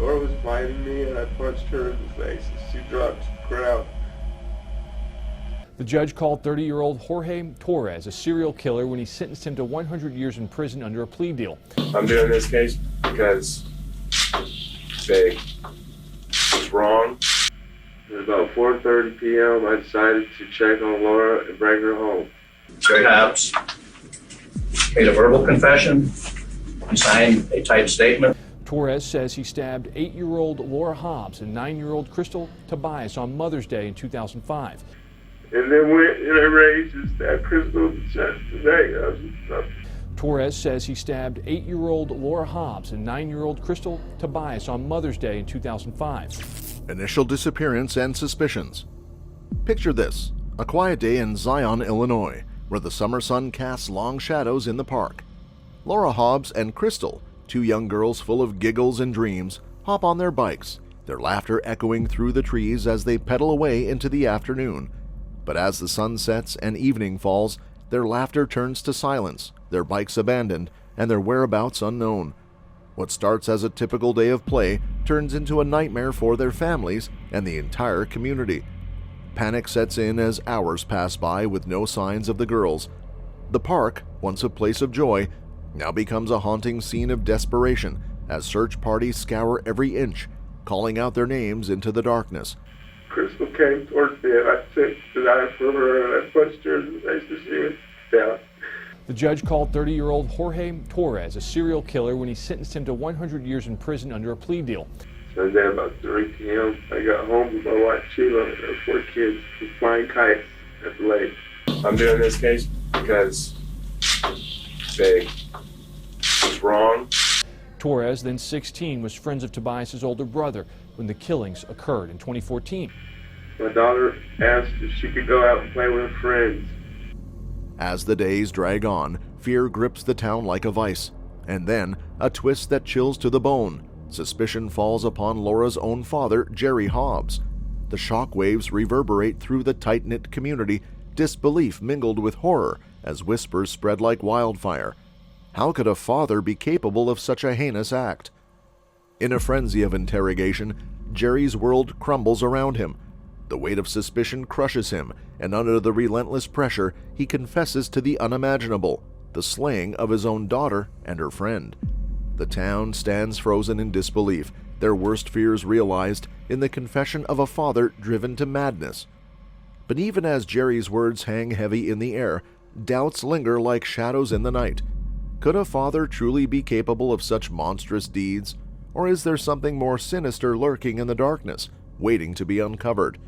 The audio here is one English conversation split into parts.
Laura was fighting me, and I punched her in the face. She dropped to the ground. The judge called 30-year-old Jorge Torres a serial killer when he sentenced him to 100 years in prison under a plea deal. I'm doing this case because they was wrong. At about 4:30 p.m., I decided to check on Laura and bring her home. Jerry Hobbs made a verbal confession and signed a typed statement. Torres says he stabbed 8-year-old Laura Hobbs and 9-year-old Crystal Tobias on Mother's Day in 2005. And then went in a rage and stabbed Crystal in the chest today. Torres says he stabbed 8-year-old Laura Hobbs and 9-year-old Crystal Tobias on Mother's Day in 2005. Initial disappearance and suspicions. Picture this, a quiet day in Zion, Illinois, where the summer sun casts long shadows in the park. Laura Hobbs and Crystal, two young girls full of giggles and dreams, hop on their bikes, their laughter echoing through the trees as they pedal away into the afternoon. But as the sun sets and evening falls, their laughter turns to silence, their bikes abandoned, and their whereabouts unknown. What starts as a typical day of play turns into a nightmare for their families and the entire community. Panic sets in as hours pass by with no signs of the girls. The park, once a place of joy, now becomes a haunting scene of desperation as search parties scour every inch, calling out their names into the darkness. Crystal came towards me, and I took the knife from her, and I punched her in the face as she went down. The judge called 30-year-old Jorge Torres a serial killer when he sentenced him to 100 years in prison under a plea deal. Sunday about 3 p.m., I got home with my wife Sheila and our 4 kids from flying kites at the lake. I'm doing this case because they was wrong. Torres, then 16, was friends of Tobias' older brother when the killings occurred in 2014. My daughter asked if she could go out and play with her friends. As the days drag on, fear grips the town like a vice. And then, a twist that chills to the bone. Suspicion falls upon Laura's own father, Jerry Hobbs. The shockwaves reverberate through the tight-knit community, disbelief mingled with horror as whispers spread like wildfire. How could a father be capable of such a heinous act? In a frenzy of interrogation, Jerry's world crumbles around him. The weight of suspicion crushes him, and under the relentless pressure, he confesses to the unimaginable, the slaying of his own daughter and her friend. The town stands frozen in disbelief, their worst fears realized in the confession of a father driven to madness. But even as Jerry's words hang heavy in the air, doubts linger like shadows in the night. Could a father truly be capable of such monstrous deeds? Or is there something more sinister lurking in the darkness, waiting to be uncovered?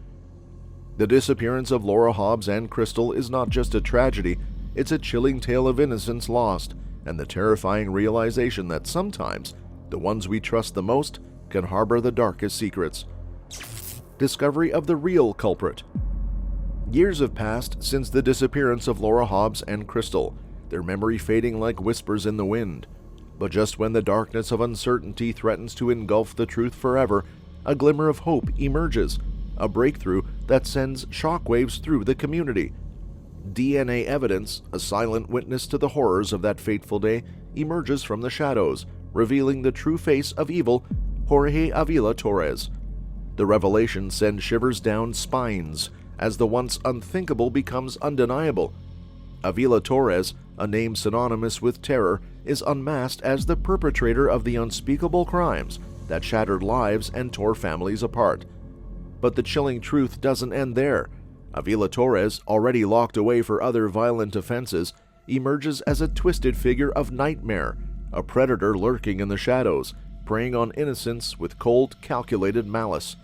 The disappearance of Laura Hobbs and Crystal is not just a tragedy, it's a chilling tale of innocence lost, and the terrifying realization that sometimes the ones we trust the most can harbor the darkest secrets. Discovery of the real culprit. Years have passed since the disappearance of Laura Hobbs and Crystal, their memory fading like whispers in the wind. But just when the darkness of uncertainty threatens to engulf the truth forever, a glimmer of hope emerges, a breakthrough that sends shockwaves through the community. DNA evidence, a silent witness to the horrors of that fateful day, emerges from the shadows, revealing the true face of evil, Jorge Avila Torres. The revelation sends shivers down spines as the once unthinkable becomes undeniable. Avila Torres, a name synonymous with terror, is unmasked as the perpetrator of the unspeakable crimes that shattered lives and tore families apart. But the chilling truth doesn't end there. Avila Torres, already locked away for other violent offenses, emerges as a twisted figure of nightmare, a predator lurking in the shadows, preying on innocence with cold, calculated malice.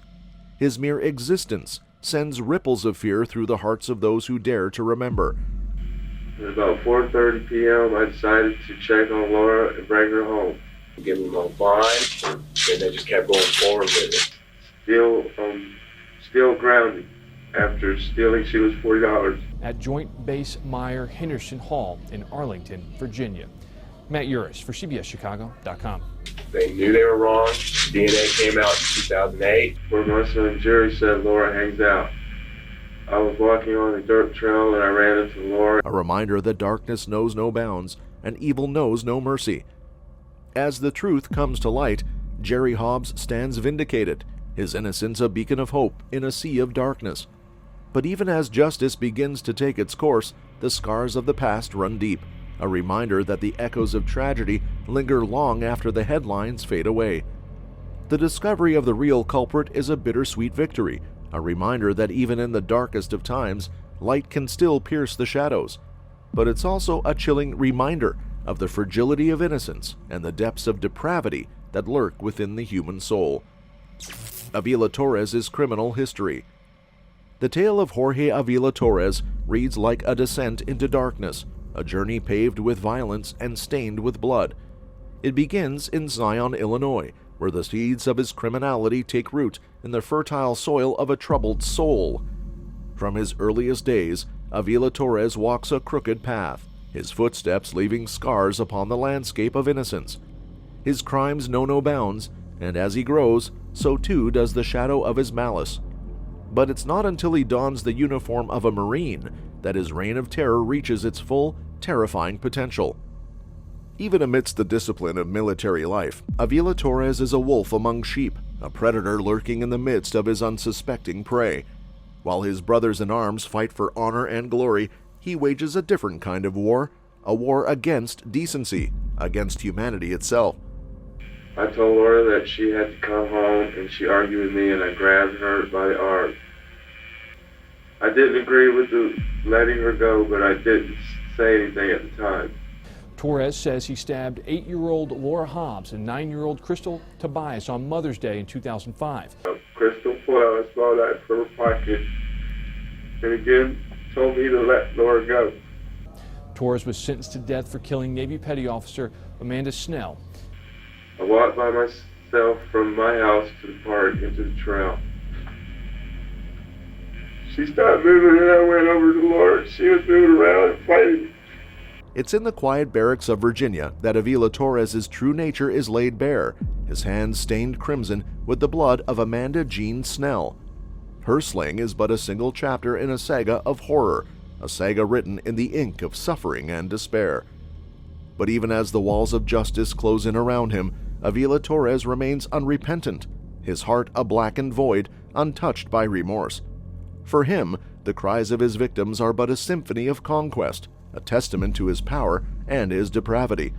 His mere existence sends ripples of fear through the hearts of those who dare to remember. At about 4:30 p.m., I decided to check on Laura and bring her home. Give them a fine, and they just kept going forward with it. Still grounded. After stealing, she was $40. At Joint Base Meyer Henderson Hall in Arlington, Virginia. Matt Uris for CBSChicago.com. They knew they were wrong. DNA came out in 2008, where my son Jerry said Laura hangs out. I was walking on a dirt trail and I ran into Laura. A reminder that darkness knows no bounds and evil knows no mercy. As the truth comes to light, Jerry Hobbs stands vindicated, his innocence a beacon of hope in a sea of darkness. But even as justice begins to take its course, the scars of the past run deep, a reminder that the echoes of tragedy linger long after the headlines fade away. The discovery of the real culprit is a bittersweet victory, a reminder that even in the darkest of times, light can still pierce the shadows. But it's also a chilling reminder of the fragility of innocence and the depths of depravity that lurk within the human soul. Avila Torres' criminal history. The tale of Jorge Avila Torres reads like a descent into darkness, a journey paved with violence and stained with blood. It begins in Zion, Illinois, where the seeds of his criminality take root in the fertile soil of a troubled soul. From his earliest days, Avila Torres walks a crooked path, his footsteps leaving scars upon the landscape of innocence. His crimes know no bounds, and as he grows, so too does the shadow of his malice. But it's not until he dons the uniform of a Marine that his reign of terror reaches its full, terrifying potential. Even amidst the discipline of military life, Avila Torres is a wolf among sheep, a predator lurking in the midst of his unsuspecting prey. While his brothers in arms fight for honor and glory, he wages a different kind of war, a war against decency, against humanity itself. I told Laura that she had to come home, and she argued with me, and I grabbed her by the arm. I didn't agree with letting her go, but I didn't say anything at the time. Torres says he stabbed 8-year-old Laura Hobbs and 9-year-old Crystal Tobias on Mother's Day in 2005. Crystal pulled out a small knife from her pocket and again told me to let Laura go. Torres was sentenced to death for killing Navy Petty Officer Amanda Snell. I walked by myself from my house to the park into the trail. She stopped moving and I went over to Laura. She was moving around and fighting. It's in the quiet barracks of Virginia that Avila Torres' true nature is laid bare, his hands stained crimson with the blood of Amanda Jean Snell. Her slaying is but a single chapter in a saga of horror, a saga written in the ink of suffering and despair. But even as the walls of justice close in around him, Avila Torres remains unrepentant, his heart a blackened void, untouched by remorse. For him, the cries of his victims are but a symphony of conquest, a testament to his power and his depravity.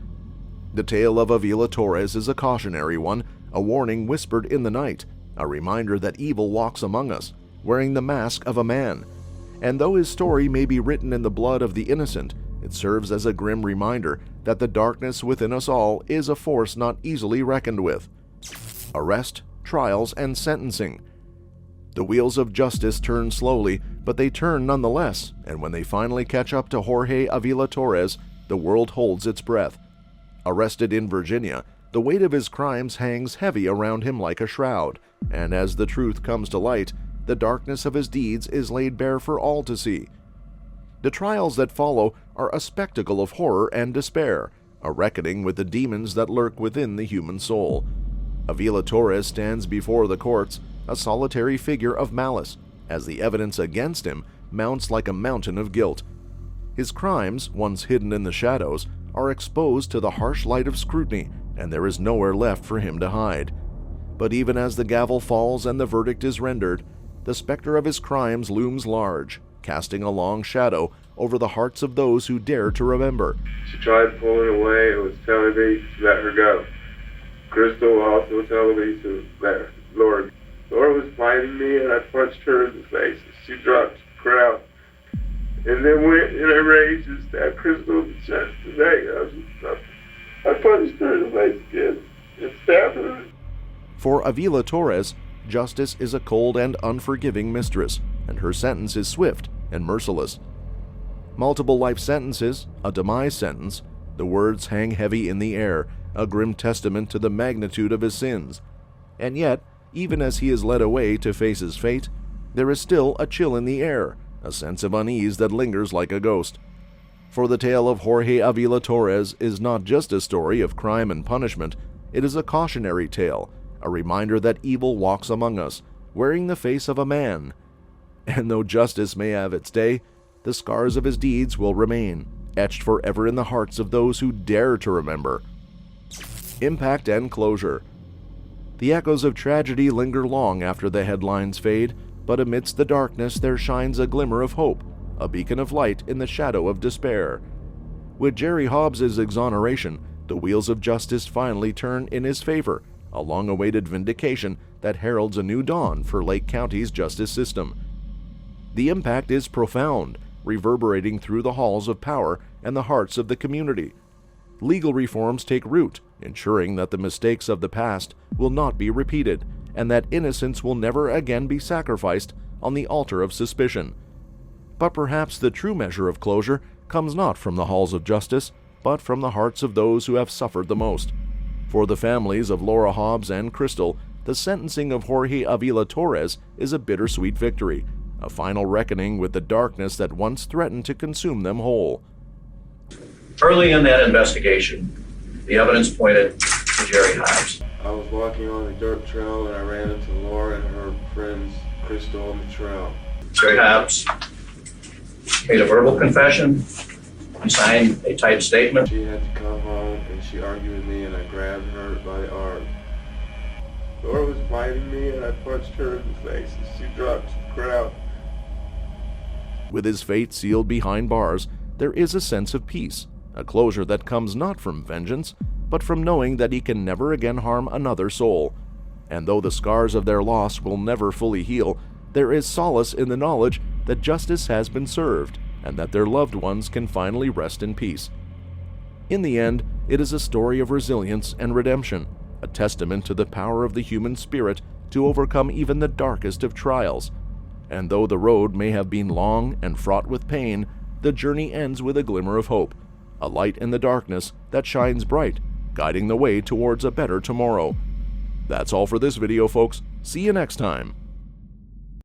The tale of Avila Torres is a cautionary one, a warning whispered in the night, a reminder that evil walks among us, wearing the mask of a man. And though his story may be written in the blood of the innocent, it serves as a grim reminder that the darkness within us all is a force not easily reckoned with. Arrest, trials, and sentencing. The wheels of justice turn slowly, but they turn nonetheless, and when they finally catch up to Jorge Avila Torres, the world holds its breath. Arrested in Virginia, the weight of his crimes hangs heavy around him like a shroud, and as the truth comes to light, the darkness of his deeds is laid bare for all to see. The trials that follow are a spectacle of horror and despair, a reckoning with the demons that lurk within the human soul. Avila Torres stands before the courts, a solitary figure of malice, as the evidence against him mounts like a mountain of guilt. His crimes, once hidden in the shadows, are exposed to the harsh light of scrutiny, and there is nowhere left for him to hide. But even as the gavel falls and the verdict is rendered, the specter of his crimes looms large, casting a long shadow over the hearts of those who dare to remember. She tried pulling away and was telling me to let her go. Crystal also telling me to let Laura. Laura was fighting me and I punched her in the face. She dropped to the ground and then went in a rage and stabbed Crystal in the chest and neck. I punched her in the face again and stabbed her. For Avila Torres, justice is a cold and unforgiving mistress, and her sentence is swift and merciless. Multiple life sentences, a demise sentence, the words hang heavy in the air, a grim testament to the magnitude of his sins. And yet, even as he is led away to face his fate, there is still a chill in the air, a sense of unease that lingers like a ghost. For the tale of Jorge Avila Torres is not just a story of crime and punishment, it is a cautionary tale, a reminder that evil walks among us, wearing the face of a man. And though justice may have its day, the scars of his deeds will remain, etched forever in the hearts of those who dare to remember. Impact and closure. The echoes of tragedy linger long after the headlines fade, but amidst the darkness there shines a glimmer of hope, a beacon of light in the shadow of despair. With Jerry Hobbs' exoneration, the wheels of justice finally turn in his favor, a long-awaited vindication that heralds a new dawn for Lake County's justice system. The impact is profound, reverberating through the halls of power and the hearts of the community. Legal reforms take root, ensuring that the mistakes of the past will not be repeated and that innocence will never again be sacrificed on the altar of suspicion. But perhaps the true measure of closure comes not from the halls of justice, but from the hearts of those who have suffered the most. For the families of Laura Hobbs and Crystal, the sentencing of Jorge Avila Torres is a bittersweet victory, a final reckoning with the darkness that once threatened to consume them whole. Early in that investigation, the evidence pointed to Jerry Hobbs. I was walking on a dirt trail and I ran into Laura and her friends Crystal on the trail. Jerry Hobbs made a verbal confession. He signed a typed statement. She had to come home and she argued with me and I grabbed her by the arm. Laura was fighting me and I punched her in the face and she dropped to the ground. With his fate sealed behind bars, there is a sense of peace, a closure that comes not from vengeance, but from knowing that he can never again harm another soul. And though the scars of their loss will never fully heal, there is solace in the knowledge that justice has been served and that their loved ones can finally rest in peace. In the end, it is a story of resilience and redemption, a testament to the power of the human spirit to overcome even the darkest of trials. And though the road may have been long and fraught with pain, the journey ends with a glimmer of hope, a light in the darkness that shines bright, guiding the way towards a better tomorrow. That's all for this video, folks. See you next time.